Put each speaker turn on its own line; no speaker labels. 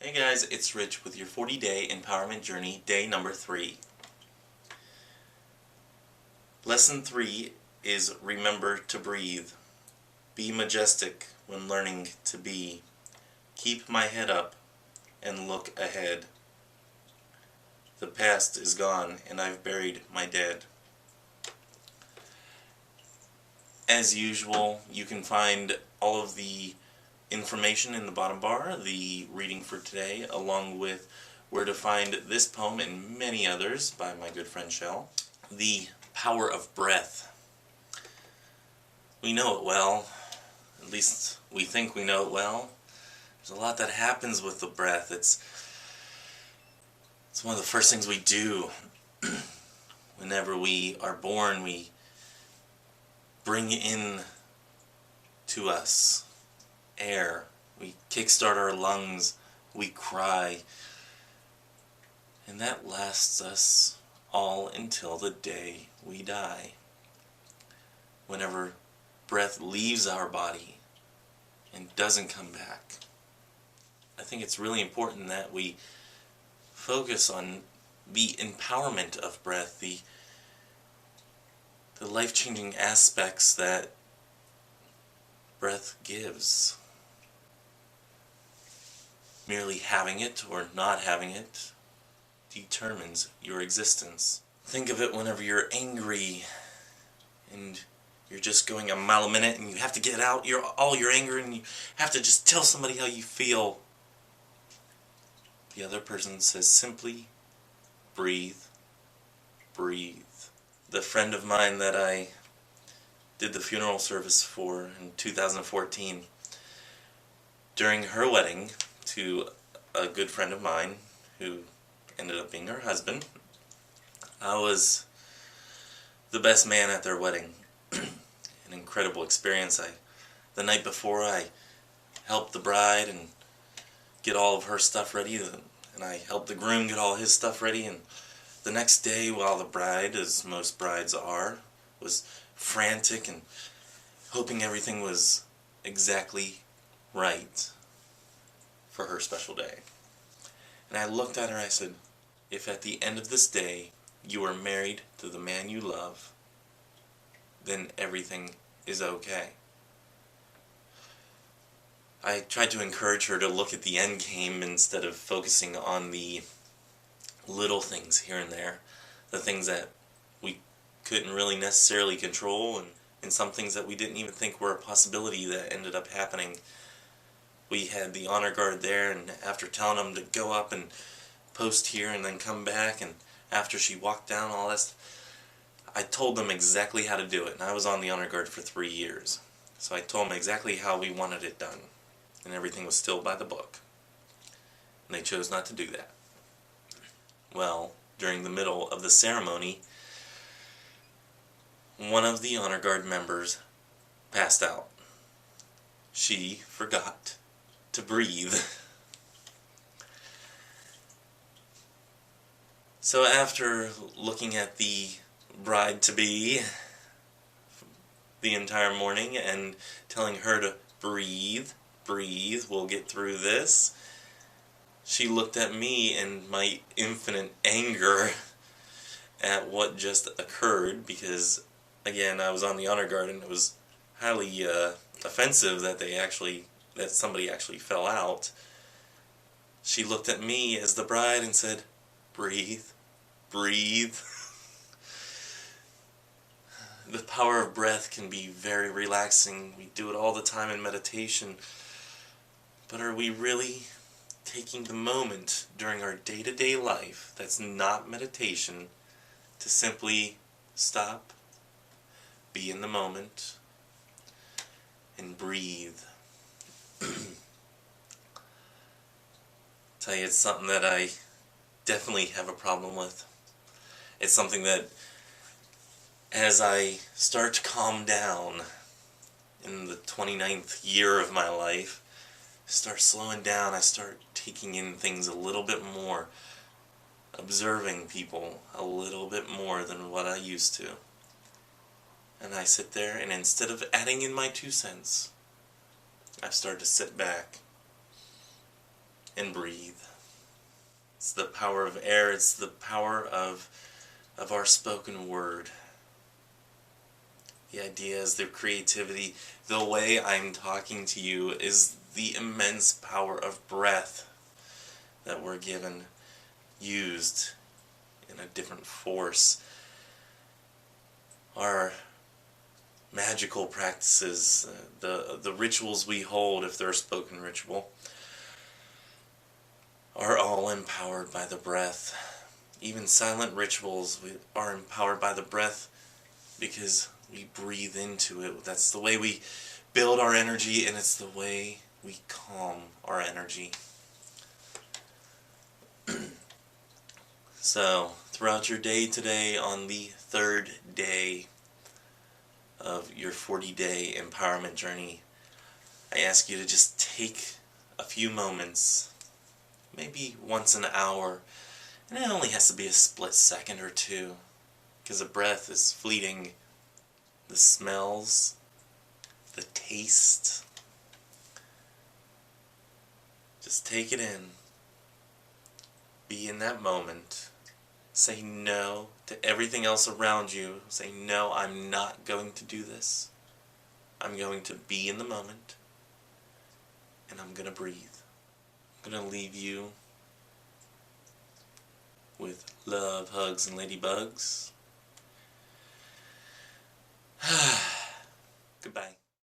Hey guys, it's Rich with your 40-day empowerment journey, day number 3. Lesson 3 is remember to breathe. Be majestic when learning to be. Keep my head up and look ahead. The past is gone and I've buried my dead. As usual, you can find all of the information in the bottom bar, the reading for today, along with where to find this poem and many others by my good friend Chell. The power of breath. We know it well, at least we think we know it well. There's a lot that happens with the breath. It's one of the first things we do. Whenever we are born, we bring in to us air. We kickstart our lungs, we cry, and that lasts us all until the day we die. Whenever breath leaves our body and doesn't come back, I think it's really important that we focus on the empowerment of breath, the life-changing aspects that breath gives. Merely having it or not having it determines your existence. Think of it whenever you're angry and you're just going a mile a minute and you have to get out all your anger and you have to just tell somebody how you feel. The other person says simply, breathe, breathe. The friend of mine that I did the funeral service for in 2014, during her wedding to a good friend of mine who ended up being her husband, I was the best man at their wedding. An incredible experience. The night before, I helped the bride and get all of her stuff ready, and I helped the groom get all his stuff ready, and the next day, while the bride, as most brides are, was frantic and hoping everything was exactly right for her special day. And I looked at her and I said, if at the end of this day you are married to the man you love, then everything is okay. I tried to encourage her to look at the end game instead of focusing on the little things here and there, the things that we couldn't really necessarily control, and some things that we didn't even think were a possibility that ended up happening. We had the honor guard there, and after telling them to go up and post here and then come back, and after she walked down all this, I told them exactly how to do it, and I was on the honor guard for 3 years. So I told them exactly how we wanted it done, and everything was still by the book. And they chose not to do that. Well, during the middle of the ceremony, one of the honor guard members passed out. She forgot to breathe. So after looking at the bride-to-be the entire morning and telling her to breathe, breathe, we'll get through this, she looked at me in my infinite anger at what just occurred, because again, I was on the honor guard and it was highly offensive that somebody actually fell out. She looked at me as the bride and said, breathe, breathe. The power of breath can be very relaxing. We do it all the time in meditation. But are we really taking the moment during our day-to-day life that's not meditation to simply stop, be in the moment, and breathe? Tell you, it's something that I definitely have a problem with. It's something that, as I start to calm down in the 29th year of my life, start slowing down, I start taking in things a little bit more, observing people a little bit more than what I used to. And I sit there, and instead of adding in my 2 cents, I've started to sit back and breathe. It's the power of air, it's the power of our spoken word. The ideas, the creativity, the way I'm talking to you is the immense power of breath that we're given, used in a different force. Our magical practices, the rituals we hold, if they're a spoken ritual, are all empowered by the breath. Even silent rituals are empowered by the breath because we breathe into it. That's the way we build our energy, and it's the way we calm our energy. So, throughout your day today, on the third day of your 40-day empowerment journey, I ask you to just take a few moments, maybe once an hour, and it only has to be a split second or two, because the breath is fleeting. The smells, the taste, just take it in. Be in that moment. Say no to everything else around you. Say, no, I'm not going to do this. I'm going to be in the moment, and I'm going to breathe. I'm going to leave you with love, hugs, and ladybugs. Goodbye.